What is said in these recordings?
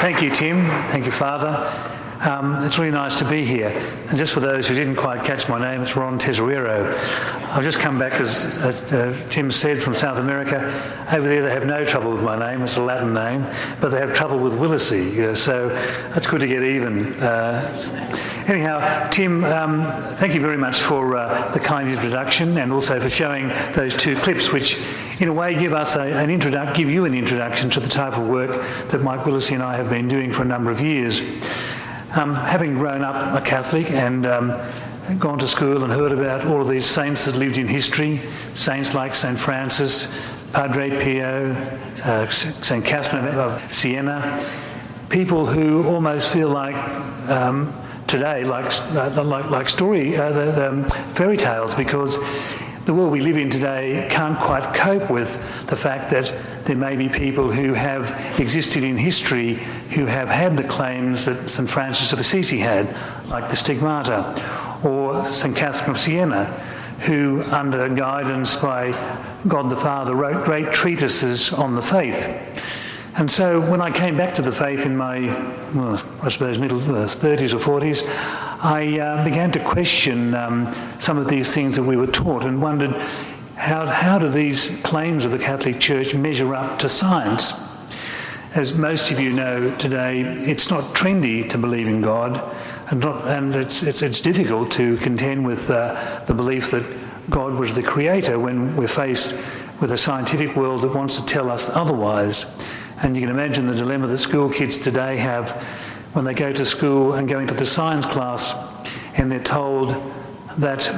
Thank you, Tim. Thank you, Father. It's really nice to be here. And just for those who didn't quite catch my name, it's Ron Tesorero. I've just come back, as Tim said, from South America. Over there they have no trouble with my name. It's a Latin name. But they have trouble with Willisey. So that's good to get even. Anyhow, Tim, thank you very much for the kind introduction and also for showing those two clips, which in a way give you an introduction to the type of work that Mike Willesee and I have been doing for a number of years. Having grown up a Catholic and gone to school and heard about all of these saints that lived in history, saints like St. Francis, Padre Pio, St. Catherine of Siena, people who almost feel like today, like fairy tales, because the world we live in today can't quite cope with the fact that there may be people who have existed in history who have had the claims that St. Francis of Assisi had, like the Stigmata, or St. Catherine of Siena, who, under guidance by God the Father, wrote great treatises on the faith. And so when I came back to the faith in my, I suppose, middle 30s or 40s, I began to question some of these things that we were taught and wondered, how do these claims of the Catholic Church measure up to science? As most of you know today, it's not trendy to believe in God, and it's difficult to contend with the belief that God was the creator when we're faced with a scientific world that wants to tell us otherwise. And you can imagine the dilemma that school kids today have when they go to school and go into the science class and they're told that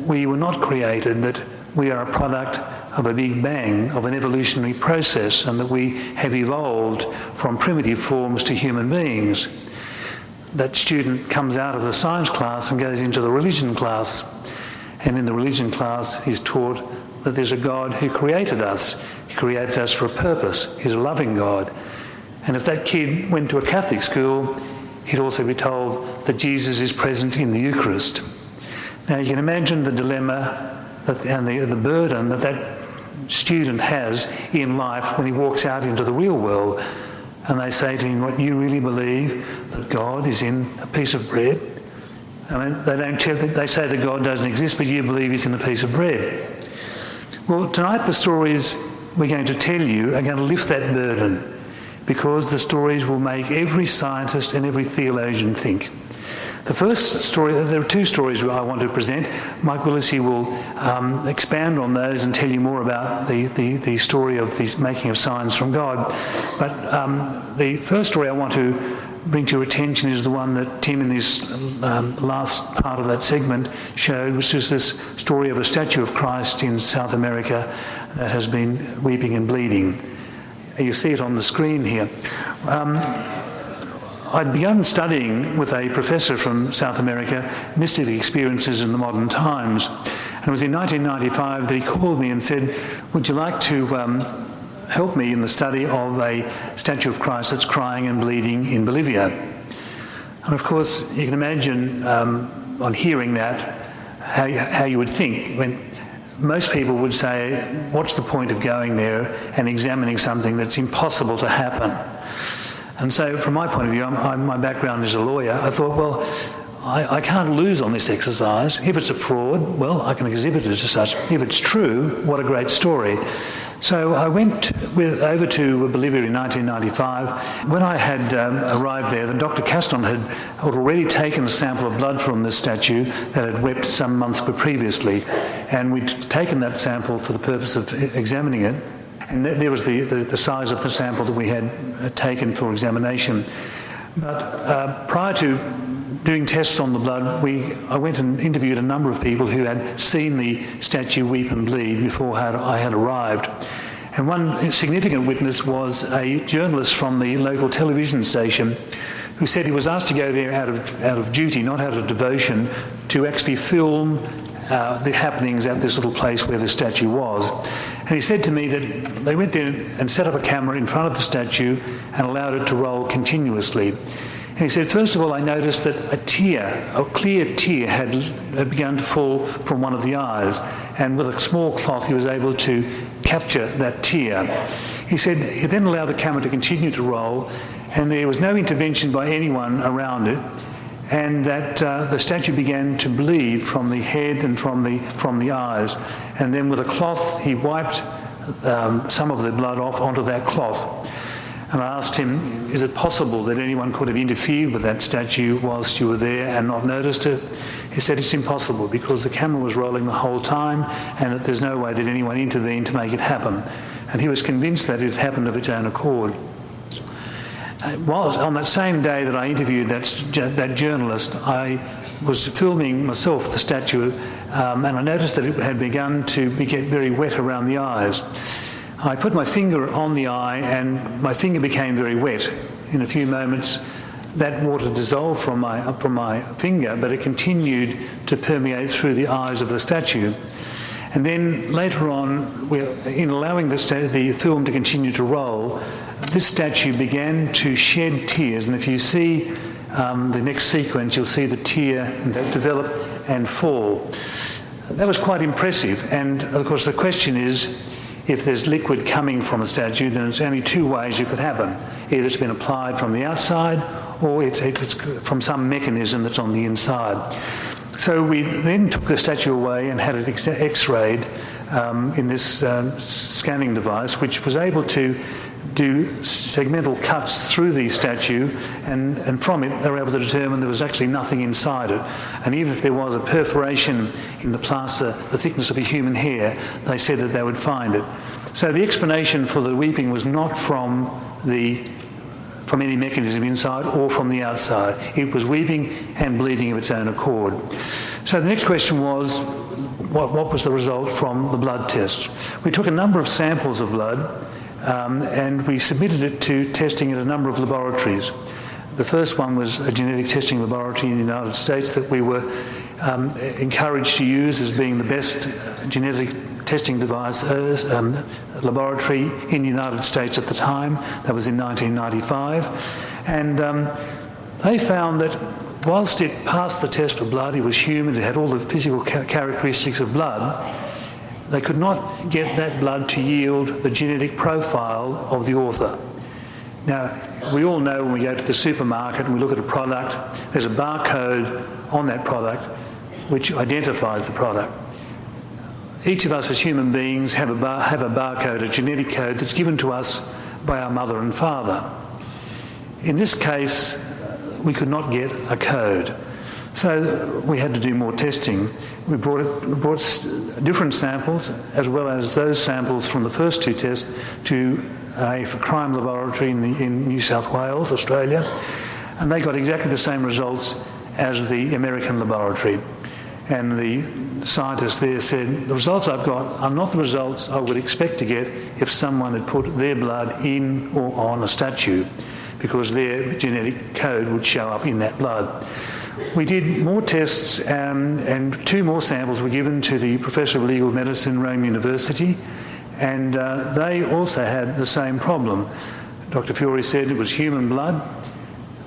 we were not created, that we are a product of a big bang, of an evolutionary process, and that we have evolved from primitive forms to human beings. That student comes out of the science class and goes into the religion class. And in the religion class, he's taught that there's a God who created us. He created us for a purpose. He's a loving God. And if that kid went to a Catholic school, he'd also be told that Jesus is present in the Eucharist. Now you can imagine the dilemma and the burden that student has in life when he walks out into the real world and they say to him, "What, you really believe that God is in a piece of bread?" I mean, they say that God doesn't exist, but you believe he's in a piece of bread. Well, tonight the stories we're going to tell you are going to lift that burden, because the stories will make every scientist and every theologian think. The first story, there are two stories I want to present. Mike Willesee will expand on those and tell you more about the story of the making of science from God. But the first story I want to bring to your attention is the one that Tim in this last part of that segment showed, which is this story of a statue of Christ in South America that has been weeping and bleeding. You see it on the screen here. I'd begun studying with a professor from South America, mystic experiences in the modern times. And it was in 1995 that he called me and said, "Would you like to help me in the study of a statue of Christ that's crying and bleeding in Bolivia?" And of course, you can imagine on hearing that, how you would think. When most people would say, what's the point of going there and examining something that's impossible to happen? And so from my point of view, my background is a lawyer, I thought, well, I can't lose on this exercise. If it's a fraud, well, I can exhibit it as such. If it's true, what a great story. So I went over to Bolivia in 1995. When I had arrived there, Dr. Caston had already taken a sample of blood from this statue that had wept some months previously. And we'd taken that sample for the purpose of examining it. And there was the size of the sample that we had taken for examination. But prior to doing tests on the blood, I went and interviewed a number of people who had seen the statue weep and bleed before I had arrived. And one significant witness was a journalist from the local television station who said he was asked to go there out of duty, not out of devotion, to actually film the happenings at this little place where the statue was. And he said to me that they went there and set up a camera in front of the statue and allowed it to roll continuously. And he said, first of all, I noticed that a clear tear had begun to fall from one of the eyes, and with a small cloth he was able to capture that tear. He said he then allowed the camera to continue to roll, and there was no intervention by anyone around it, and that the statue began to bleed from the head and from the eyes. And then with a cloth, he wiped some of the blood off onto that cloth. And I asked him, is it possible that anyone could have interfered with that statue whilst you were there and not noticed it? He said it's impossible because the camera was rolling the whole time and that there's no way that anyone intervened to make it happen. And he was convinced that it happened of its own accord. On that same day that I interviewed that journalist, I was filming myself the statue, and I noticed that it had begun to get very wet around the eyes. I put my finger on the eye and my finger became very wet. In a few moments, that water dissolved from my finger, but it continued to permeate through the eyes of the statue. And then later on, in allowing the film to continue to roll, this statue began to shed tears. And if you see the next sequence, you'll see the tear that develop and fall. That was quite impressive. And of course, the question is, if there's liquid coming from a statue, then there's only two ways it could happen. Either it's been applied from the outside, or it's from some mechanism that's on the inside. So we then took the statue away and had it x-rayed in this scanning device, which was able to do segmental cuts through the statue, and from it they were able to determine there was actually nothing inside it. And even if there was a perforation in the plaster, the thickness of a human hair, they said that they would find it. So the explanation for the weeping was not from any mechanism inside or from the outside. It was weeping and bleeding of its own accord. So the next question was, what was the result from the blood test? We took a number of samples of blood and we submitted it to testing at a number of laboratories. The first one was a genetic testing laboratory in the United States that we were encouraged to use as being the best genetic testing device laboratory in the United States at the time. That was in 1995. And they found that whilst it passed the test for blood, it was human, it had all the physical characteristics of blood, they could not get that blood to yield the genetic profile of the author. Now, we all know when we go to the supermarket and we look at a product, there's a barcode on that product which identifies the product. Each of us as human beings have a barcode, a genetic code that's given to us by our mother and father. In this case, we could not get a code. So we had to do more testing. We brought different samples, as well as those samples from the first two tests, to a crime laboratory in New South Wales, Australia, and they got exactly the same results as the American laboratory. And the scientists there said, the results I've got are not the results I would expect to get if someone had put their blood in or on a statue, because their genetic code would show up in that blood. We did more tests and two more samples were given to the Professor of Legal Medicine, Rome University, and they also had the same problem. Dr. Fiore said it was human blood,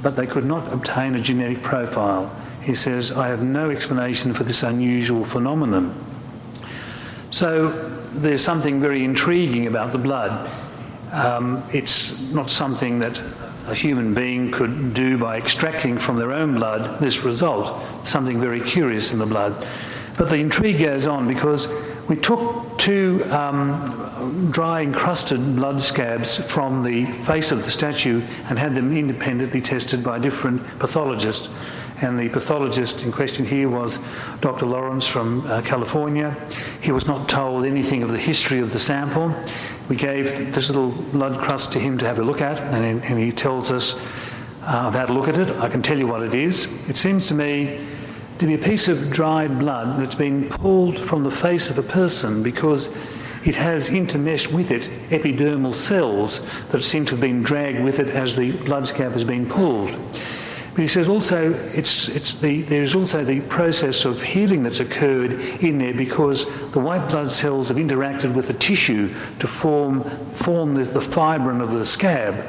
but they could not obtain a genetic profile. He says, I have no explanation for this unusual phenomenon. So there's something very intriguing about the blood. It's not something that a human being could do by extracting from their own blood this result, something very curious in the blood. But the intrigue goes on because we took two dry encrusted blood scabs from the face of the statue and had them independently tested by different pathologists. And the pathologist in question here was Dr. Lawrence from California. He was not told anything of the history of the sample. We gave this little blood crust to him to have a look at, and he tells us, I've had a look at it, I can tell you what it is. It seems to me to be a piece of dried blood that's been pulled from the face of a person because it has intermeshed with it epidermal cells that seem to have been dragged with it as the blood scab has been pulled. But he says also there's also the process of healing that's occurred in there because the white blood cells have interacted with the tissue to form the fibrin of the scab,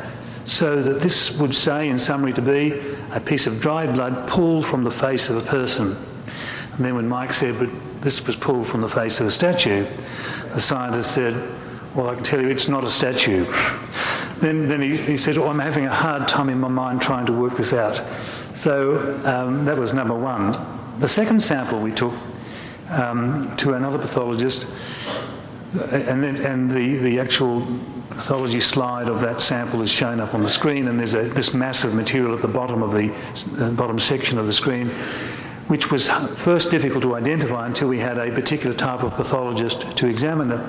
so that this would say, in summary, to be a piece of dried blood pulled from the face of a person. And then when Mike said, but this was pulled from the face of a statue, the scientist said, well, I can tell you it's not a statue. then he said, I'm having a hard time in my mind trying to work this out. So that was number one. The second sample we took to another pathologist, and the actual pathology slide of that sample is shown up on the screen, and there's this massive material at the bottom of the bottom section of the screen, which was first difficult to identify until we had a particular type of pathologist to examine it.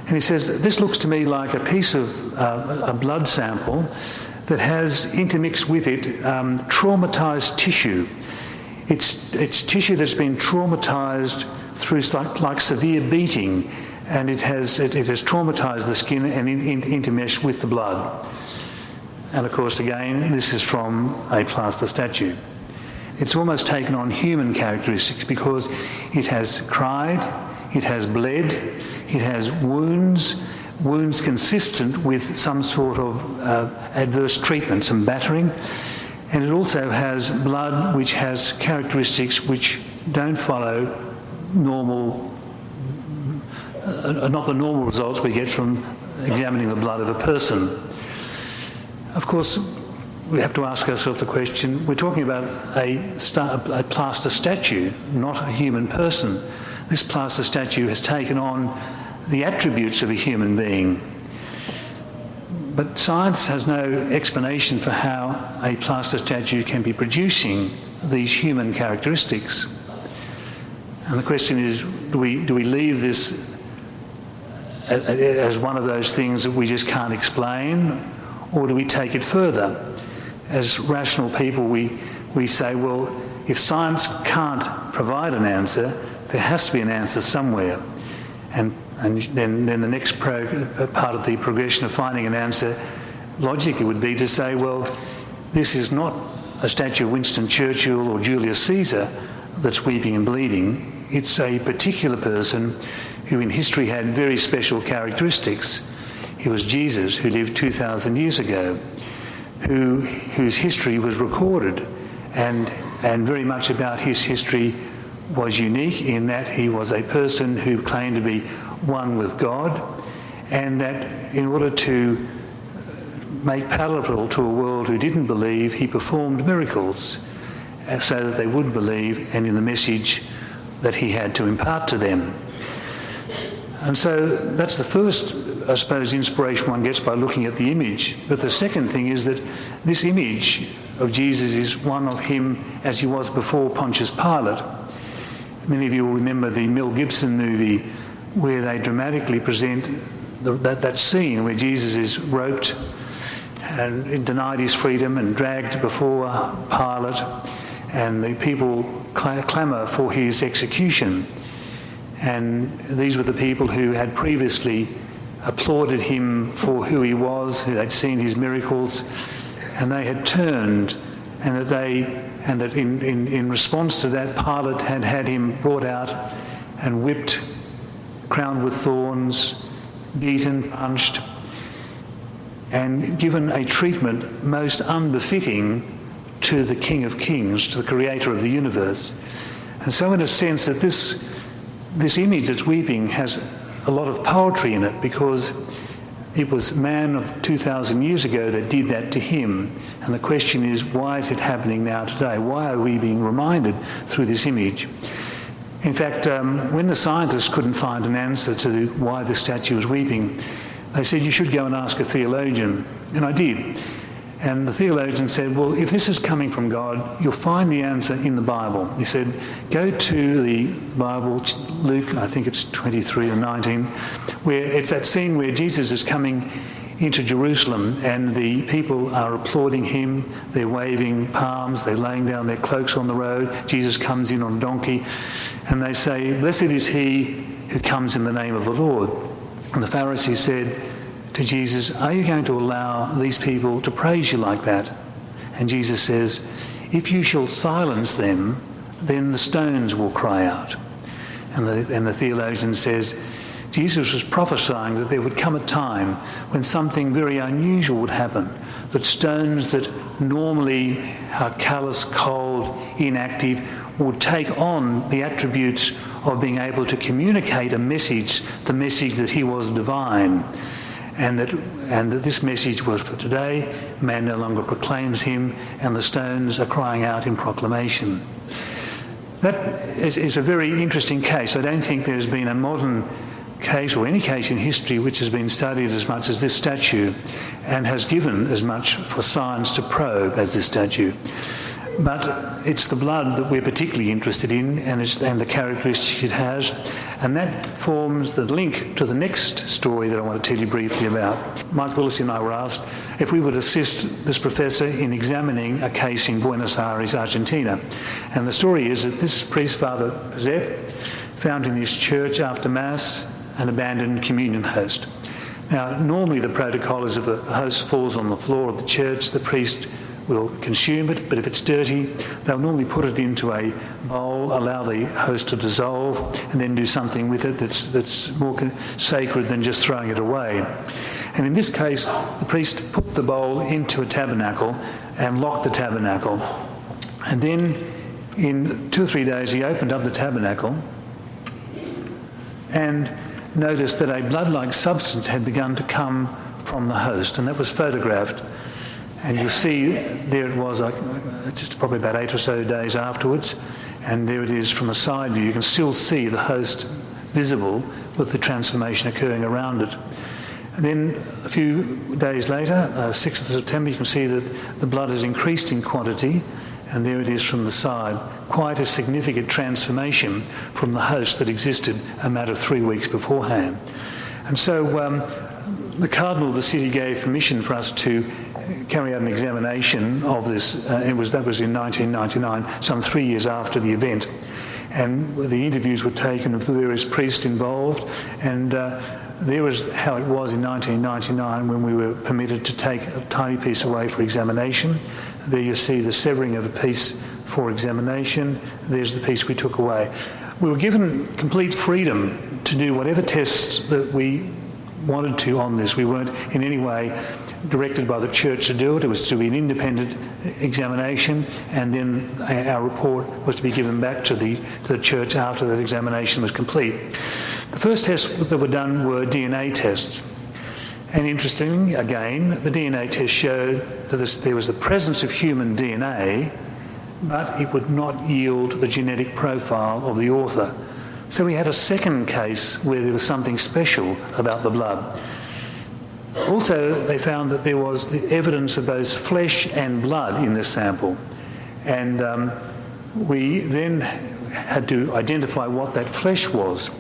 And he says, this looks to me like a piece of a blood sample that has intermixed with it traumatised tissue. It's tissue that's been traumatised through like severe beating, and it has traumatised the skin and intermeshed with the blood. And of course, again, this is from a plaster statue. It's almost taken on human characteristics because it has cried, it has bled, it has wounds consistent with some sort of adverse treatment, some battering, and it also has blood which has characteristics which don't follow normal, not the normal results we get from examining the blood of a person. Of course, we have to ask ourselves the question, we're talking about a plaster statue, not a human person. This plaster statue has taken on the attributes of a human being. But science has no explanation for how a plaster statue can be producing these human characteristics. And the question is, do we leave this as one of those things that we just can't explain, or do we take it further? As rational people, we say, well, if science can't provide an answer, there has to be an answer somewhere. And then the next part of the progression of finding an answer logically would be to say, well, this is not a statue of Winston Churchill or Julius Caesar that's weeping and bleeding. It's a particular person who in history had very special characteristics. He was Jesus, who lived 2,000 years ago, whose history was recorded, and very much about his history was unique in that he was a person who claimed to be one with God, and that in order to make palatable to a world who didn't believe, he performed miracles so that they would believe, and in the message that he had to impart to them. And so that's the first, I suppose, inspiration one gets by looking at the image. But the second thing is that this image of Jesus is one of him as he was before Pontius Pilate. Many of you will remember the Mel Gibson movie where they dramatically present that scene where Jesus is roped and denied his freedom and dragged before Pilate, and the people clamour for his execution. And these were the people who had previously applauded him for who he was, who had seen his miracles, and they had turned, and that in response to that, Pilate had him brought out and whipped, crowned with thorns, beaten, punched, and given a treatment most unbefitting to the King of Kings, to the creator of the universe. And so in a sense that this image that's weeping has a lot of poetry in it, because it was man of 2,000 years ago that did that to him. And the question is, why is it happening now today? Why are we being reminded through this image? In fact, when the scientists couldn't find an answer to why the statue was weeping, they said, you should go and ask a theologian. And I did. And the theologian said, well, if this is coming from God, you'll find the answer in the Bible. He said, go to the Bible, Luke, I think it's 23 or 19, where it's that scene where Jesus is coming into Jerusalem and the people are applauding him, they're waving palms, they're laying down their cloaks on the road. Jesus comes in on a donkey, and they say, blessed is he who comes in the name of the Lord. And the Pharisees said to Jesus, are you going to allow these people to praise you like that? And Jesus says, if you shall silence them, then the stones will cry out. And the theologian says, Jesus was prophesying that there would come a time when something very unusual would happen, that stones that normally are callous, cold, inactive, would take on the attributes of being able to communicate a message, the message that he was divine. and that this message was for today. Man no longer proclaims him, and the stones are crying out in proclamation. That is a very interesting case. I don't think there's been a modern case or any case in history which has been studied as much as this statue and has given as much for science to probe as this statue. But it's the blood that we're particularly interested in, and the characteristics it has, and that forms the link to the next story that I want to tell you briefly about. Mike Willis and I were asked if we would assist this professor in examining a case in Buenos Aires, Argentina. And the story is that this priest, Father Pazet, found in his church after Mass an abandoned communion host. Now, normally the protocol is if the host falls on the floor of the church, the priest will consume it, but if it's dirty, they'll normally put it into a bowl, allow the host to dissolve, and then do something with it that's more sacred than just throwing it away. And in this case, the priest put the bowl into a tabernacle and locked the tabernacle. And then in 2 or 3 days, he opened up the tabernacle and noticed that a blood-like substance had begun to come from the host, and that was photographed. And you'll see there it was, just probably about 8 or so days afterwards, and there it is from a side view. You can still see the host visible with the transformation occurring around it. And then a few days later, 6th of September, you can see that the blood has increased in quantity, and there it is from the side. Quite a significant transformation from the host that existed a matter of 3 weeks beforehand. And so the Cardinal of the city gave permission for us to carry out an examination of this. That was in 1999, some 3 years after the event. And the interviews were taken of the various priests involved, and there was how it was in 1999 when we were permitted to take a tiny piece away for examination. There you see the severing of a piece for examination. There's the piece we took away. We were given complete freedom to do whatever tests that we wanted to on this. We weren't in any way directed by the church to do it. It was to be an independent examination, and then our report was to be given back to the church after that examination was complete. The first tests that were done were DNA tests. And interestingly, again, the DNA test showed that there was the presence of human DNA, but it would not yield the genetic profile of the author. So we had a second case where there was something special about the blood. Also, they found that there was the evidence of both flesh and blood in this sample. And we then had to identify what that flesh was.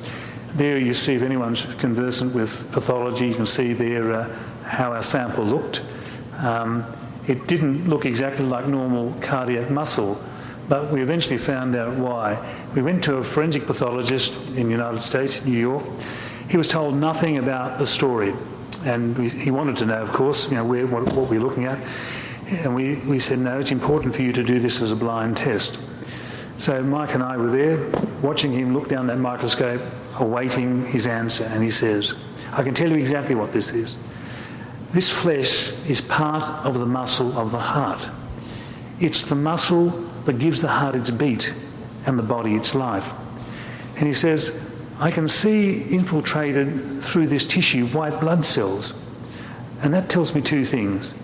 There you see, if anyone's conversant with pathology, you can see there how our sample looked. It didn't look exactly like normal cardiac muscle, but we eventually found out why. We went to a forensic pathologist in the United States, New York. He was told nothing about the story, and he wanted to know, of course, what we're looking at. And we said, no, it's important for you to do this as a blind test. So Mike and I were there, watching him look down that microscope, awaiting his answer, and he says, I can tell you exactly what this is. This flesh is part of the muscle of the heart. It's the muscle that gives the heart its beat and the body its life. And he says, I can see infiltrated through this tissue white blood cells. And that tells me two things.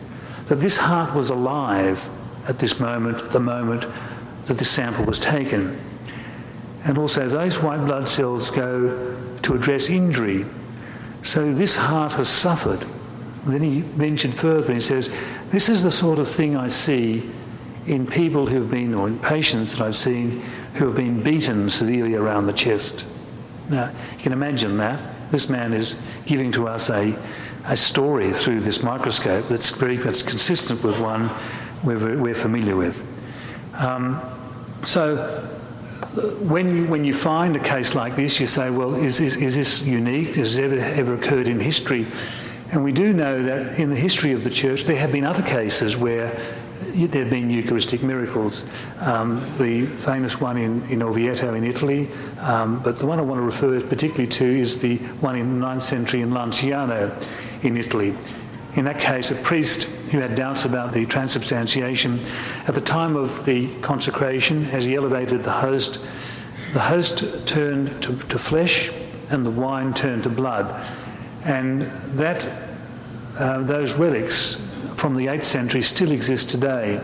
That this heart was alive at this moment, the moment that this sample was taken. And also those white blood cells go to address injury. So this heart has suffered. And then he ventured further and he says, this is the sort of thing I see in people who've been, or in patients that I've seen, who have been beaten severely around the chest. Now, you can imagine that. This man is giving to us a story through this microscope that's consistent with one we're familiar with. So when you find a case like this, you say, well, is this unique? Has it ever occurred in history? And we do know that in the history of the church, there have been other cases where there have been Eucharistic miracles. The famous one in Orvieto in Italy, but the one I want to refer particularly to is the one in the 9th century in Lanciano in Italy. In that case, a priest who had doubts about the transubstantiation, at the time of the consecration, as he elevated the host turned to flesh and the wine turned to blood. And that those relics from the 8th century still exist today.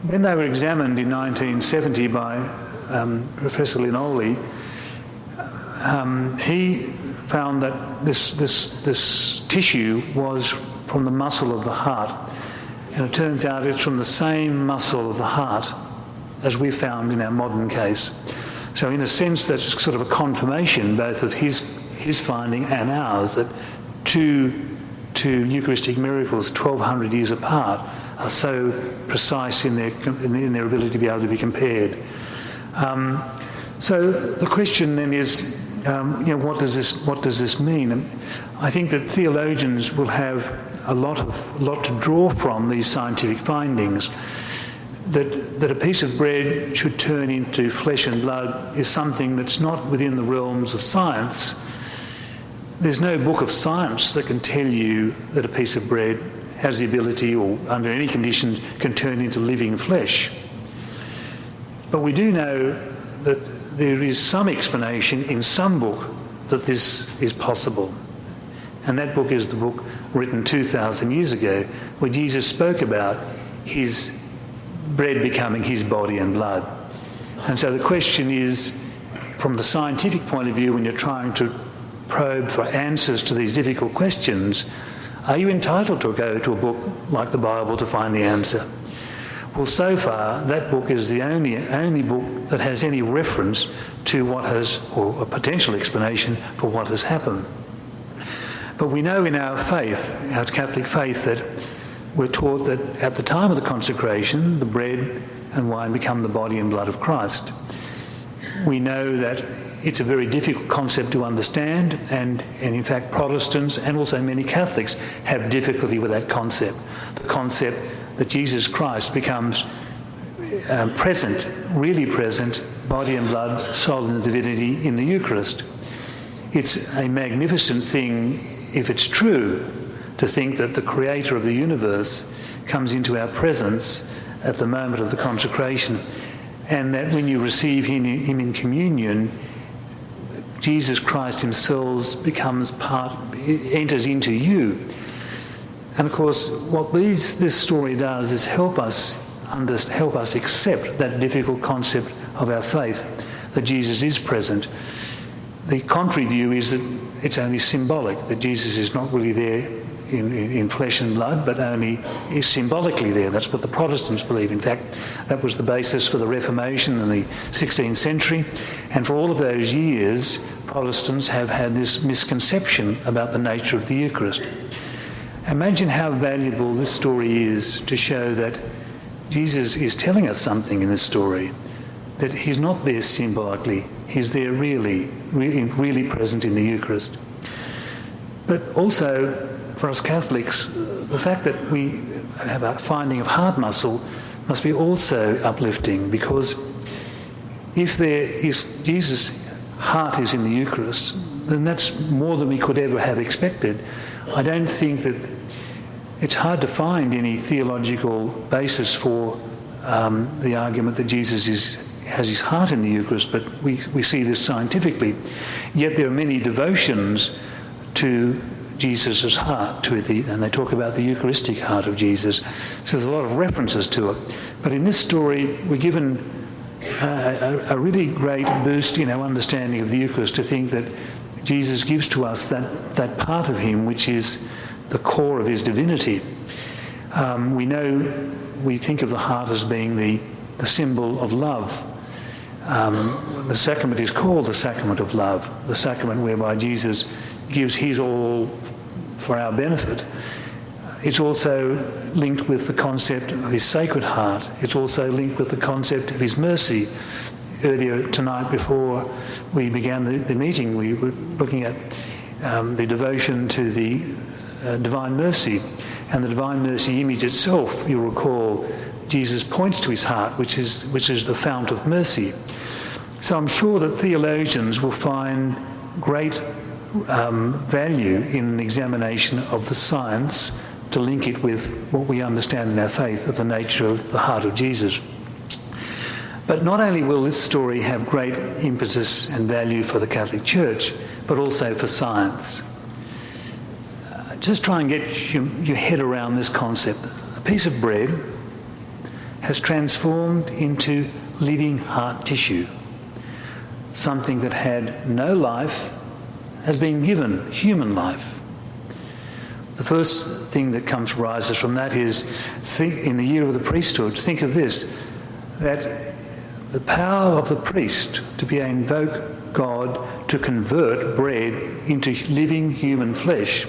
When they were examined in 1970 by Professor Linoli, he found that this tissue was from the muscle of the heart. And it turns out it's from the same muscle of the heart as we found in our modern case. So in a sense, that's sort of a confirmation both of his finding and ours, that two Eucharistic miracles 1,200 years apart are so precise in their ability to be able to be compared. So the question then is, what does this mean? And I think that theologians will have a lot to draw from these scientific findings. That a piece of bread should turn into flesh and blood is something that's not within the realms of science. There's no book of science that can tell you that a piece of bread has the ability, or under any conditions, can turn into living flesh. But we do know that there is some explanation in some book that this is possible. And that book is the book written 2,000 years ago, where Jesus spoke about his bread becoming his body and blood. And so the question is, from the scientific point of view, when you're trying to probe for answers to these difficult questions, are you entitled to go to a book like the Bible to find the answer? Well, so far, that book is the only book that has any reference to what has, or a potential explanation for what has happened. But we know in our faith, our Catholic faith, that we're taught that at the time of the consecration, the bread and wine become the body and blood of Christ. We know that it's a very difficult concept to understand, and in fact Protestants and also many Catholics have difficulty with that concept. The concept that Jesus Christ becomes present, really present, body and blood, soul and divinity in the Eucharist. It's a magnificent thing, if it's true, to think that the creator of the universe comes into our presence at the moment of the consecration, and that when you receive him in communion, Jesus Christ himself enters into you. And of course, what this story does is help us accept that difficult concept of our faith, that Jesus is present. The contrary view is that it's only symbolic, that Jesus is not really there in flesh and blood, but only is symbolically there. That's what the Protestants believe. In fact, that was the basis for the Reformation in the 16th century. And for all of those years, Protestants have had this misconception about the nature of the Eucharist. Imagine how valuable this story is to show that Jesus is telling us something in this story, that he's not there symbolically, he's there really present in the Eucharist. But also, for us Catholics, the fact that we have a finding of heart muscle must be also uplifting, because if Jesus' heart is in the Eucharist, then that's more than we could ever have expected. I don't think that it's hard to find any theological basis for the argument that Jesus has his heart in the Eucharist, but we see this scientifically. Yet there are many devotions to Jesus' heart, and they talk about the Eucharistic heart of Jesus. So there's a lot of references to it. But in this story, we're given a really great boost in our understanding of the Eucharist, to think that Jesus gives to us that part of him which is the core of his divinity. We think of the heart as being the symbol of love. The sacrament is called the sacrament of love, the sacrament whereby Jesus gives his all for our benefit. It's also linked with the concept of his sacred heart. It's also linked with the concept of his mercy. Earlier tonight, before we began the meeting, we were looking at the devotion to the Divine Mercy. And the Divine Mercy image itself, you'll recall, Jesus points to his heart, which is the fount of mercy. So I'm sure that theologians will find great value in an examination of the science to link it with what we understand in our faith of the nature of the heart of Jesus. But not only will this story have great impetus and value for the Catholic Church, but also for science. Just try and get your head around this concept. A piece of bread has transformed into living heart tissue. Something that had no life has been given human life. The first thing that rises from that is, in the year of the priesthood, think of this, that the power of the priest to be able to invoke God to convert bread into living human flesh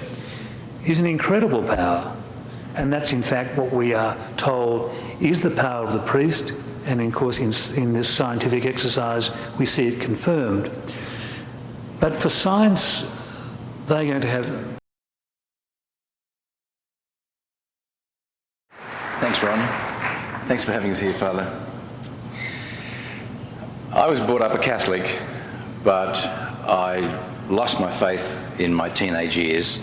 is an incredible power. And that's in fact what we are told is the power of the priest, and of course in this scientific exercise we see it confirmed. But for science, they're going to have... Thanks, Ron. Thanks for having us here, Father. I was brought up a Catholic, but I lost my faith in my teenage years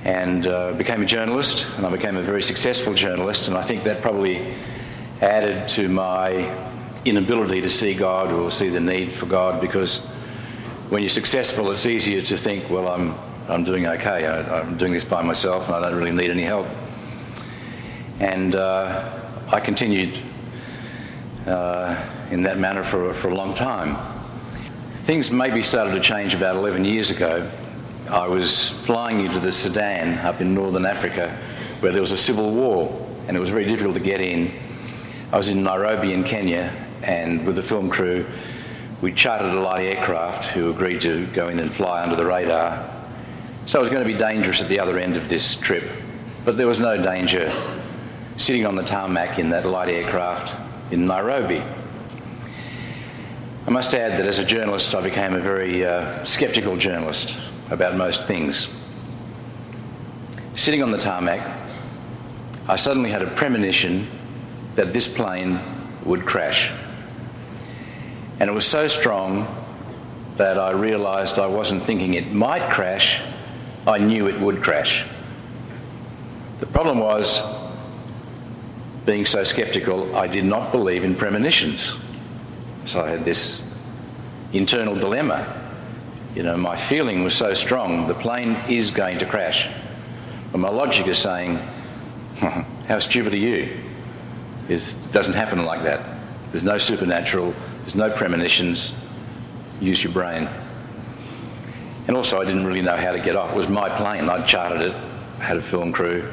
and became a journalist, and I became a very successful journalist, and I think that probably added to my inability to see God or see the need for God, because when you're successful it's easier to think, well, I'm doing okay, I'm doing this by myself and I don't really need any help. And I continued in that manner for a long time. Things maybe started to change about 11 years ago. I was flying into the Sudan up in northern Africa, where there was a civil war and it was very difficult to get in. I was in Nairobi in Kenya, and with the film crew we chartered a light aircraft who agreed to go in and fly under the radar. So it was going to be dangerous at the other end of this trip, but there was no danger sitting on the tarmac in that light aircraft in Nairobi. I must add that as a journalist I became a very sceptical journalist about most things. Sitting on the tarmac, I suddenly had a premonition that this plane would crash. And it was so strong that I realised I wasn't thinking it might crash, I knew it would crash. The problem was, being so sceptical, I did not believe in premonitions. So I had this internal dilemma. You know, my feeling was so strong, the plane is going to crash. But my logic is saying, how stupid are you? It doesn't happen like that. There's no supernatural, there's no premonitions. Use your brain. And also I didn't really know how to get off. It was my plane, I'd chartered it, had a film crew.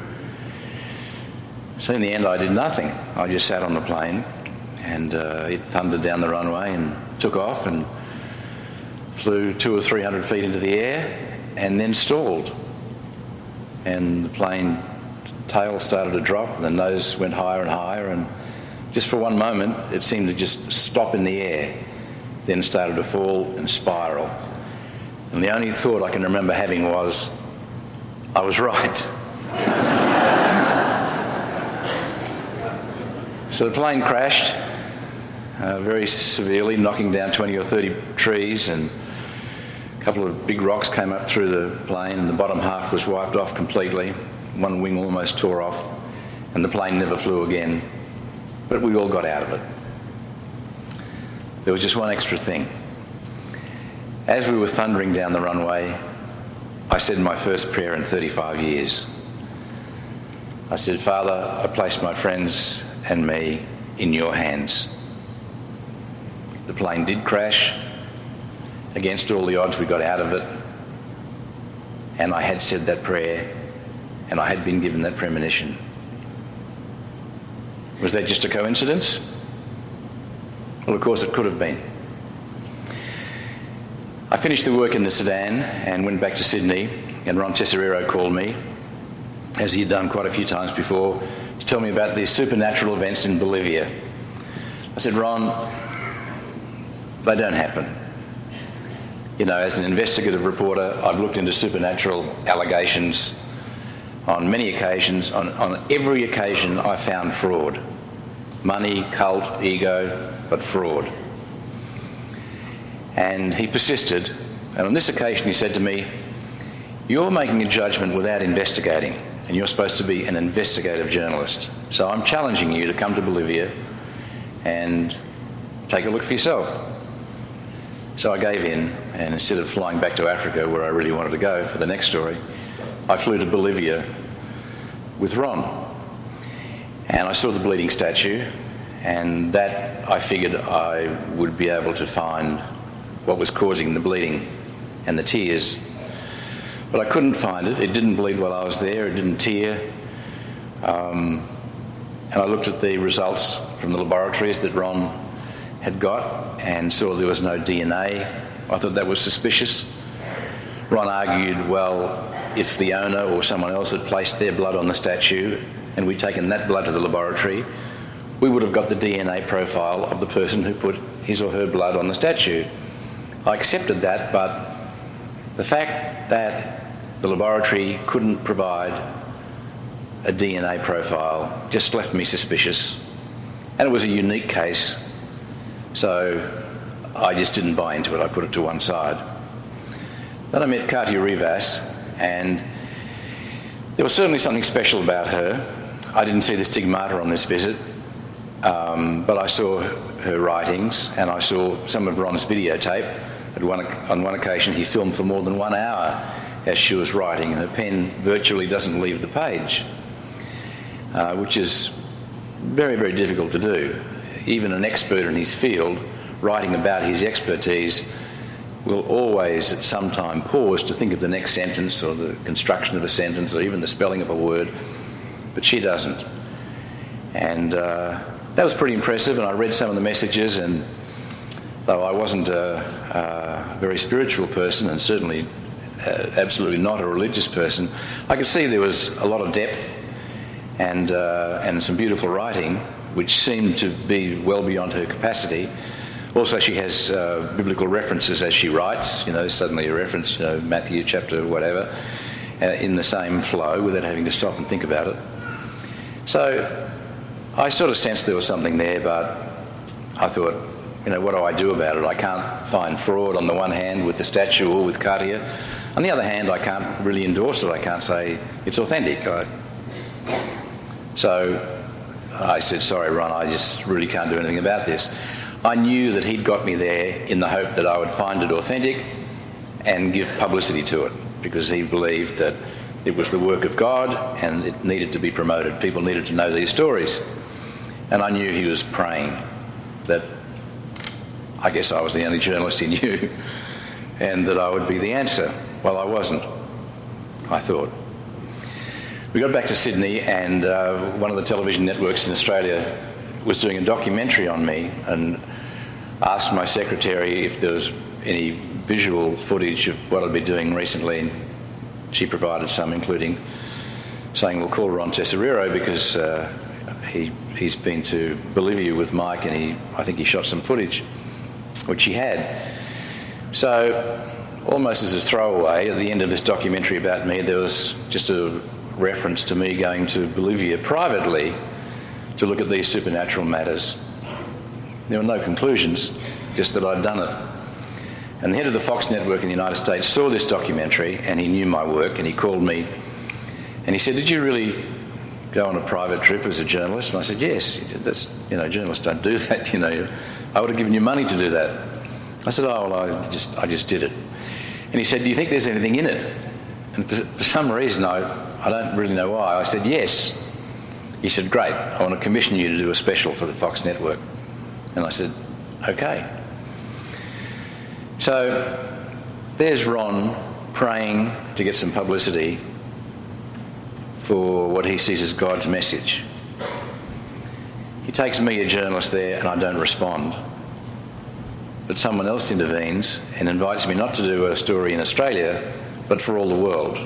So in the end I did nothing. I just sat on the plane, and it thundered down the runway and took off and flew 200 or 300 feet into the air and then stalled. And the plane tail started to drop and the nose went higher and higher, and just for one moment it seemed to just stop in the air, then started to fall and spiral. And the only thought I can remember having was, I was right. So the plane crashed very severely, knocking down 20 or 30 trees, and a couple of big rocks came up through the plane, and the bottom half was wiped off completely. One wing almost tore off, and the plane never flew again. But we all got out of it. There was just one extra thing. As we were thundering down the runway, I said my first prayer in 35 years. I said, Father, I place my friends and me in your hands. The plane did crash. Against all the odds, we got out of it. And I had said that prayer, and I had been given that premonition. Was that just a coincidence? Well, of course it could have been. I finished the work in the Sudan and went back to Sydney, and Ron Tesoriero called me, as he had done quite a few times before, to tell me about these supernatural events in Bolivia. I said, Ron, they don't happen. You know, as an investigative reporter, I've looked into supernatural allegations on many occasions. On every occasion, I found fraud. Money, cult, ego, but fraud. And he persisted, and on this occasion he said to me, you're making a judgment without investigating, and you're supposed to be an investigative journalist. So I'm challenging you to come to Bolivia and take a look for yourself. So I gave in, and instead of flying back to Africa, where I really wanted to go for the next story, I flew to Bolivia with Ron. And I saw the bleeding statue, and that I figured I would be able to find what was causing the bleeding and the tears. But I couldn't find it. It didn't bleed while I was there. It didn't tear. And I looked at the results from the laboratories that Ron had got and saw there was no DNA. I thought that was suspicious. Ron argued, well, if the owner or someone else had placed their blood on the statue and we'd taken that blood to the laboratory, we would have got the DNA profile of the person who put his or her blood on the statue. I accepted that, but the fact that the laboratory couldn't provide a DNA profile just left me suspicious. And it was a unique case, so I just didn't buy into it. I put it to one side. Then I met Katia Rivas, and there was certainly something special about her. I didn't see the stigmata on this visit, but I saw her writings and I saw some of Ron's videotape. On one occasion he filmed for more than 1 hour as she was writing, and her pen virtually doesn't leave the page, which is very, very difficult to do. Even an expert in his field, writing about his expertise, will always at some time pause to think of the next sentence or the construction of a sentence or even the spelling of a word, but she doesn't. And that was pretty impressive, and I read some of the messages, and though I wasn't a very spiritual person and certainly absolutely not a religious person, I could see there was a lot of depth and some beautiful writing which seemed to be well beyond her capacity. Also, she has biblical references as she writes, suddenly a reference, Matthew chapter whatever, in the same flow without having to stop and think about it. So I sort of sensed there was something there, but I thought, what do I do about it? I can't find fraud on the one hand with the statue or with Katia. On the other hand, I can't really endorse it. I can't say it's authentic. So I said, sorry, Ron, I just really can't do anything about this. I knew that he'd got me there in the hope that I would find it authentic and give publicity to it, because he believed that it was the work of God and it needed to be promoted. People needed to know these stories. And I knew he was praying that I guess I was the only journalist he knew and that I would be the answer. Well, I wasn't, I thought. We got back to Sydney, and one of the television networks in Australia was doing a documentary on me and asked my secretary if there was any visual footage of what I'd been doing recently, and she provided some, including saying, we'll call Ron Tesoriero because he's been to Bolivia with Mike and I think he shot some footage, which he had. So almost as a throwaway, at the end of this documentary about me, there was just a reference to me going to Bolivia privately to look at these supernatural matters. There were no conclusions, just that I'd done it. And the head of the Fox network in the United States saw this documentary and he knew my work, and he called me and he said, did you really go on a private trip as a journalist? And I said, yes. He said, that's, journalists don't do that, I would have given you money to do that. I said, oh, well, I just did it. And he said, do you think there's anything in it? And for some reason, I don't really know why, I said, yes. He said, great, I want to commission you to do a special for the Fox network. And I said, okay. So there's Ron praying to get some publicity for what he sees as God's message. He takes me, a journalist, there, and I don't respond. But someone else intervenes and invites me not to do a story in Australia, but for all the world.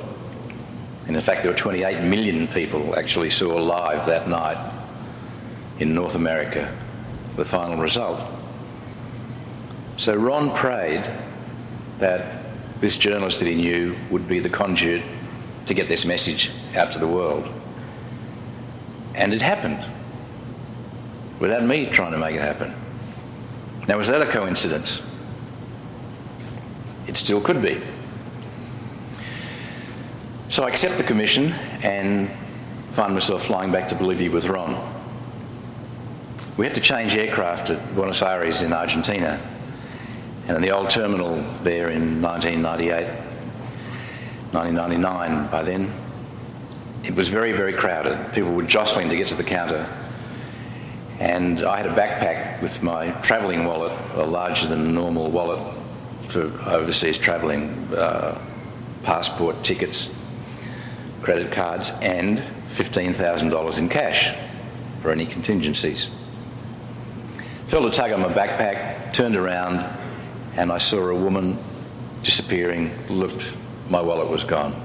And in fact, there were 28 million people actually saw live that night in North America, the final result. So Ron prayed that this journalist that he knew would be the conduit to get this message out to the world. And it happened, without me trying to make it happen. Now, was that a coincidence? It still could be. So I accept the commission and find myself flying back to Bolivia with Ron. We had to change aircraft at Buenos Aires in Argentina, and in the old terminal there in 1999 by then, it was very, very crowded. People were jostling to get to the counter. And I had a backpack with my travelling wallet, a larger than normal wallet for overseas travelling, passport, tickets, credit cards, and $15,000 in cash for any contingencies. Felt a tug on my backpack, turned around, and I saw a woman disappearing, looked, my wallet was gone.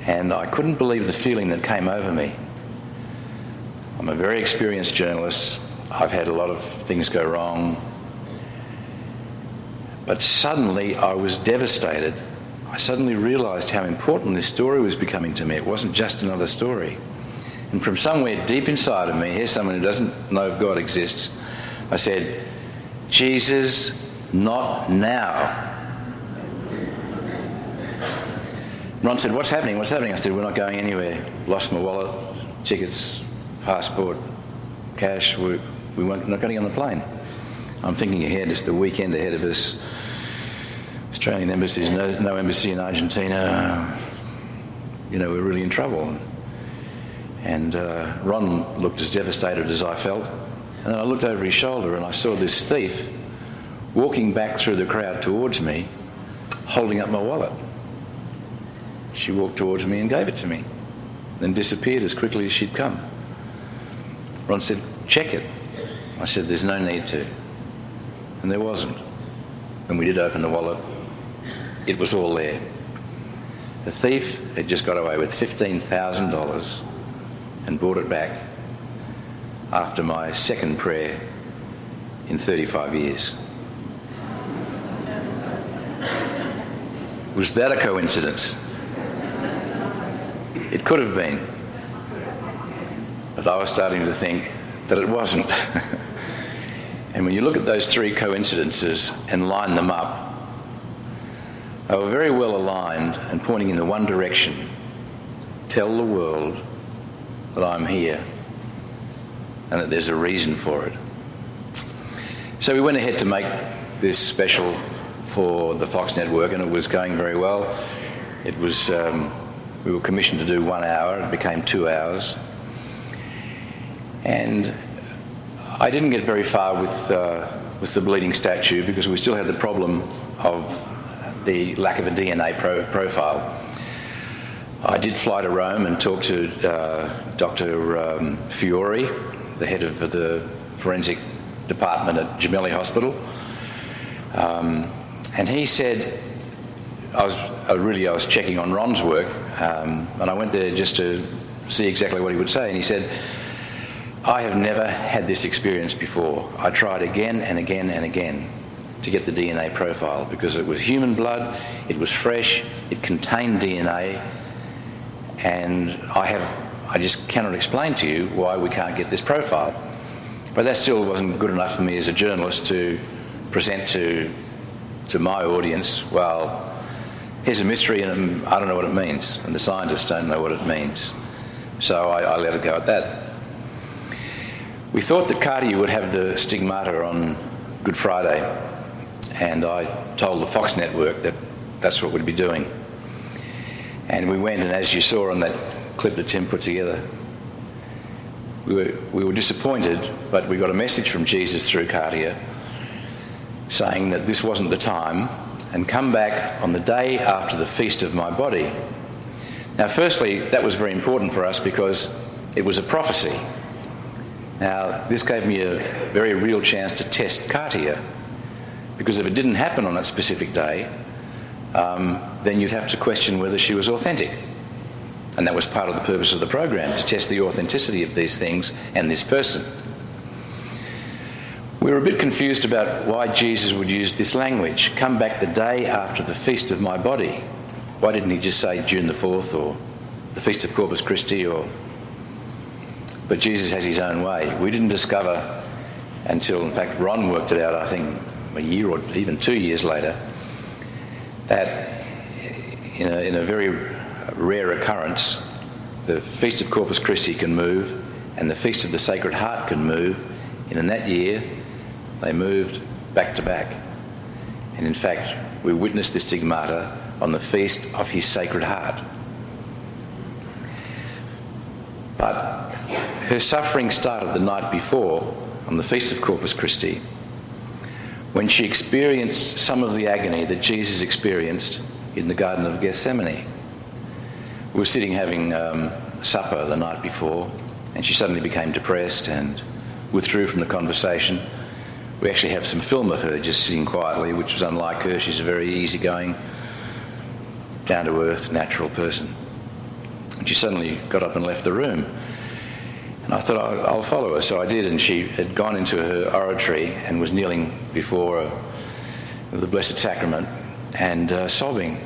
And I couldn't believe the feeling that came over me. I'm a very experienced journalist. I've had a lot of things go wrong. But suddenly I was devastated. I suddenly realised how important this story was becoming to me. It wasn't just another story. And from somewhere deep inside of me, here's someone who doesn't know if God exists, I said, Jesus, not now. Ron said, what's happening? What's happening? I said, we're not going anywhere. Lost my wallet, tickets, passport, cash. We're not getting on the plane. I'm thinking ahead. It's the weekend ahead of us. Australian embassies, no embassy in Argentina. We're really in trouble. And Ron looked as devastated as I felt. And then I looked over his shoulder and I saw this thief walking back through the crowd towards me, holding up my wallet. She walked towards me and gave it to me, then disappeared as quickly as she'd come. Ron said, check it. I said, there's no need to. And there wasn't. When we did open the wallet, it was all there. The thief had just got away with $15,000 and brought it back after my second prayer in 35 years. Was that a coincidence? It could have been. But I was starting to think that it wasn't. And when you look at those three coincidences and line them up, they were very well aligned and pointing in the one direction. Tell the world that I'm here and that there's a reason for it. So we went ahead to make this special for the Fox network, and it was going very well. It was, we were commissioned to do 1 hour. It became 2 hours. And I didn't get very far with the bleeding statue because we still had the problem of the lack of a DNA profile. I did fly to Rome and talk to Dr. Fiore, the head of the forensic department at Gemelli Hospital. And he said, I was checking on Ron's work, and I went there just to see exactly what he would say. And he said, I have never had this experience before. I tried again and again and again to get the DNA profile because it was human blood, it was fresh, it contained DNA, and I just cannot explain to you why we can't get this profile. But that still wasn't good enough for me as a journalist to present to my audience, well, here's a mystery and I don't know what it means, and the scientists don't know what it means. So I let it go at that. We thought that Cartier would have the stigmata on Good Friday, and I told the Fox network that that's what we'd be doing. And we went, and as you saw on that clip that Tim put together, we were disappointed, but we got a message from Jesus through Cartier saying that this wasn't the time, and come back on the day after the feast of my body. Now, firstly, that was very important for us because it was a prophecy. Now, this gave me a very real chance to test Cartier, because if it didn't happen on that specific day, then you'd have to question whether she was authentic. And that was part of the purpose of the program, to test the authenticity of these things and this person. We were a bit confused about why Jesus would use this language, come back the day after the feast of my body. Why didn't he just say June the 4th or the Feast of Corpus Christi But Jesus has his own way. We didn't discover until, in fact, Ron worked it out, I think, a year or even 2 years later, that in a very rare occurrence, the Feast of Corpus Christi can move and the Feast of the Sacred Heart can move. And in that year, they moved back to back. And in fact, we witnessed the stigmata on the Feast of his Sacred Heart. But her suffering started the night before, on the Feast of Corpus Christi, when she experienced some of the agony that Jesus experienced in the Garden of Gethsemane. We were sitting having supper the night before, and she suddenly became depressed and withdrew from the conversation. We actually have some film of her just sitting quietly, which was unlike her. She's a very easygoing, down-to-earth, natural person. And she suddenly got up and left the room. And I thought, I'll follow her. So I did, and she had gone into her oratory and was kneeling before the Blessed Sacrament and sobbing.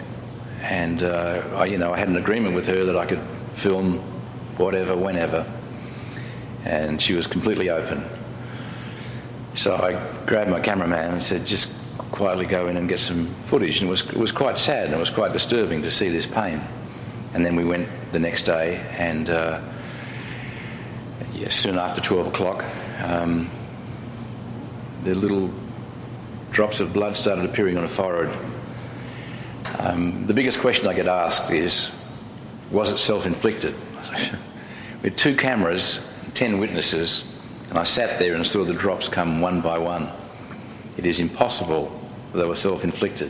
And I had an agreement with her that I could film whatever, whenever. And she was completely open. So I grabbed my cameraman and said, just quietly go in and get some footage. And it was quite sad and it was quite disturbing to see this pain. And then we went the next day, and soon after 12 o'clock, the little drops of blood started appearing on her forehead. The biggest question I get asked is, was it self-inflicted? We had 2 cameras, 10 witnesses, and I sat there and saw the drops come one by one. It is impossible that they were self-inflicted.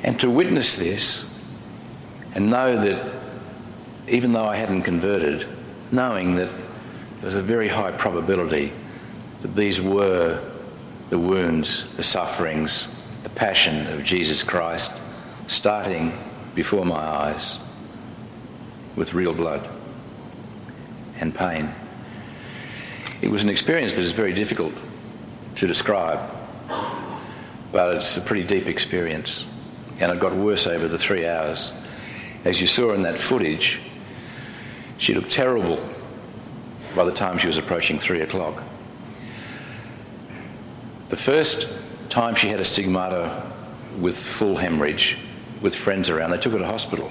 And to witness this and know that, even though I hadn't converted, knowing that there's a very high probability that these were the wounds, the sufferings, the passion of Jesus Christ, starting before my eyes with real blood and pain. It was an experience that is very difficult to describe, but it's a pretty deep experience, and it got worse over the 3 hours. As you saw in that footage, she looked terrible by the time she was approaching 3 o'clock. The first time she had a stigmata with full hemorrhage, with friends around, they took her to hospital.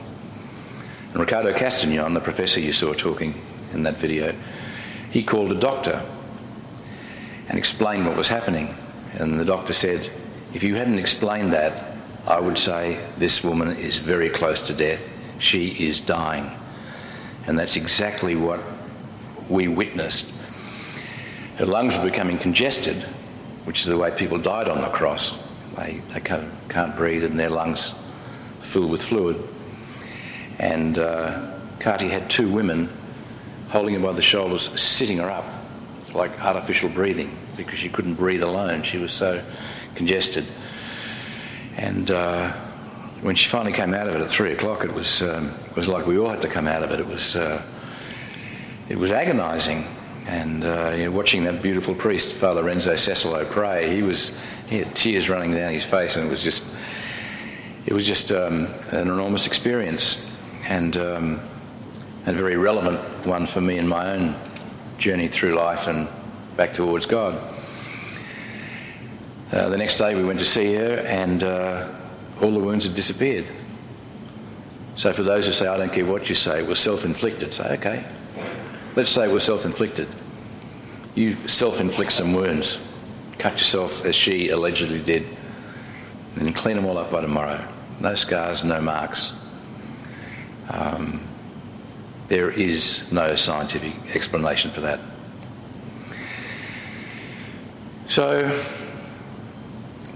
And Ricardo Castagnon, the professor you saw talking in that video, he called a doctor and explained what was happening. And the doctor said, if you hadn't explained that, I would say this woman is very close to death. She is dying. And that's exactly what we witnessed. Her lungs were becoming congested, which is the way people died on the cross. They can't breathe and their lungs filled with fluid. And Kati had 2 women holding her by the shoulders, sitting her up. It's like artificial breathing, because she couldn't breathe alone. She was so congested. And when she finally came out of it at 3 o'clock, it was like we all had to come out of it. It was agonising. And watching that beautiful priest, Father Renzo Cecilo, pray, he had tears running down his face, and it was just an enormous experience, and a very relevant one for me in my own journey through life and back towards God. The next day we went to see her, and all the wounds had disappeared. So for those who say, I don't care what you say, it was self-inflicted, say, okay, let's say it was self-inflicted. You self-inflict some wounds, cut yourself as she allegedly did, and then clean them all up by tomorrow. No scars, no marks. There is no scientific explanation for that. So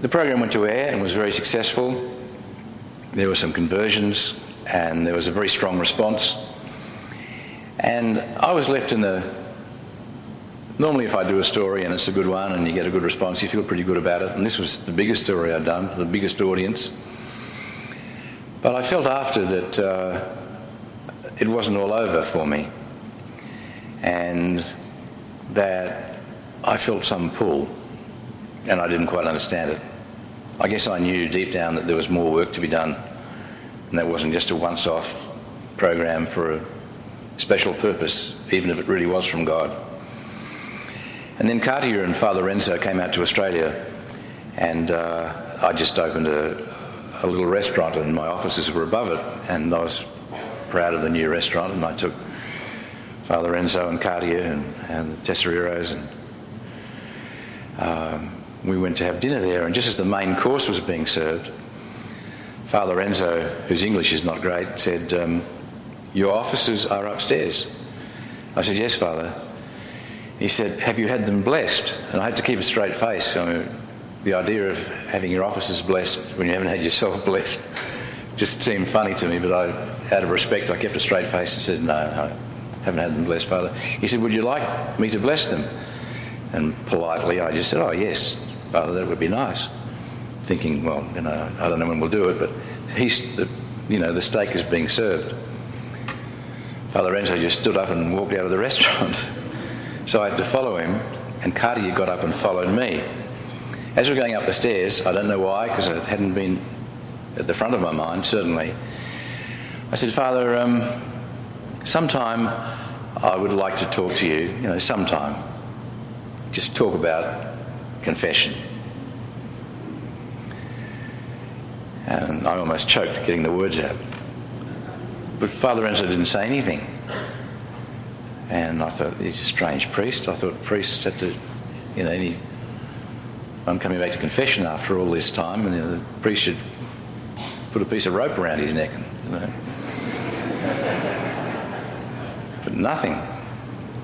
the program went to air and was very successful. There were some conversions and there was a very strong response. And I was left in the... Normally if I do a story and it's a good one and you get a good response, you feel pretty good about it. And this was the biggest story I'd done, the biggest audience. But I felt after that it wasn't all over for me, and that I felt some pull, and I didn't quite understand it. I guess I knew deep down that there was more work to be done, and that wasn't just a once-off program for a special purpose, even if it really was from God. And then Katia and Father Renzo came out to Australia, and I just opened a little restaurant, and my offices were above it, and I was proud of the new restaurant, and I took Father Renzo and Katia and the Tesseriros, and we went to have dinner there. And just as the main course was being served, Father Renzo, whose English is not great, said, your offices are upstairs. I said, "Yes, Father." He said, "Have you had them blessed?" And I had to keep a straight face. I mean, the idea of having your officers blessed when you haven't had yourself blessed just seemed funny to me, but out of respect, I kept a straight face and said, "No, I haven't had them blessed, Father." He said, "Would you like me to bless them?" And politely, I just said, "Oh, yes, Father, that would be nice." Thinking, well, I don't know when we'll do it, but the steak is being served. Father Renzo just stood up and walked out of the restaurant. So I had to follow him, and Cartier got up and followed me. As we're going up the stairs, I don't know why, because it hadn't been at the front of my mind, certainly, I said, "Father, sometime I would like to talk to you, sometime. Just talk about confession." And I almost choked getting the words out. But Father Renzo didn't say anything. And I thought, he's a strange priest. I thought priests had to, I'm coming back to confession after all this time, and the priest should put a piece of rope around his neck. But nothing.